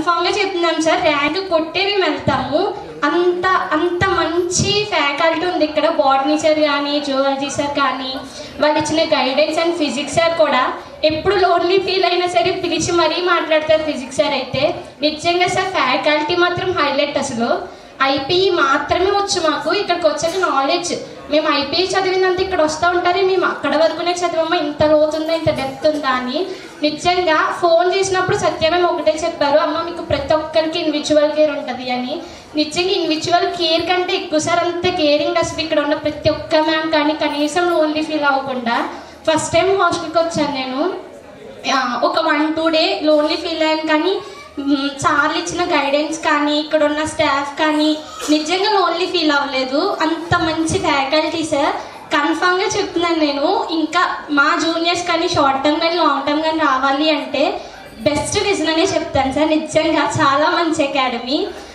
కన్ఫామ్గా చెప్తున్నాం sir, rank కొట్టే మేము వెళ్తాము. అంత అంత మంచి ఫ్యాకల్టీ ఉంది ఇక్కడ. బాటనీ సార్ కానీ, జువాలజీ సార్ కానీ, వాళ్ళు ఇచ్చిన గైడెన్స్ అండ్ ఫిజిక్స్ సార్ కూడా ఎప్పుడు లోన్లీ ఫీల్ అయినా సరే పిలిచి మరీ మాట్లాడతారు. ఫిజిక్స్ సార్ అయితే నిజంగా సార్ ఫ్యాకల్టీ మాత్రం హైలైట్. అసలు ఐపీఈ మాత్రమే వచ్చు మాకు. ఇక్కడికి వచ్చాక నాలెడ్జ్, మేము ఐపీఈ చదివినంత ఇక్కడ వస్తూ ఉంటారు, మేము అక్కడ వరకునే చదివమ్మా, ఇంత లోతుందా, ఇంత డెప్త్ ఉందా అని. నిజంగా ఫోన్ చేసినప్పుడు సత్యమే ఒకటే చెప్పారు, అమ్మ మీకు ప్రతి ఒక్కరికి ఇండివిజువల్ కేర్ ఉంటుంది అని. నిజంగా ఇండివిజువల్ కేర్ కంటే ఎక్కువ సార్ అంత కేరింగ్. అసలు ఇక్కడ ఉన్న ప్రతి ఒక్క మ్యామ్ కానీ కనీసం లోన్లీ ఫీల్ అవ్వకుండా. ఫస్ట్ టైం హాస్టల్కి వచ్చాను నేను, ఒక 1-2 డే లోన్లీ ఫీల్ అయ్యాను. కానీ సార్లు ఇచ్చిన గైడెన్స్ కానీ, ఇక్కడ ఉన్న స్టాఫ్ కానీ నిజంగా లోన్లీ ఫీల్ అవ్వలేదు. అంత మంచి ఫ్యాకల్టీ సార్. కన్ఫామ్గా చెప్తున్నాను నేను, ఇంకా మా జూనియర్స్ కానీ షార్ట్ టర్మ్ కానీ లాంగ్ టర్మ్ కానీ రావాలి అంటే బెస్ట్ రీజన్ అనే చెప్తాను సార్. నిజంగా చాలా మంచి అకాడమీ.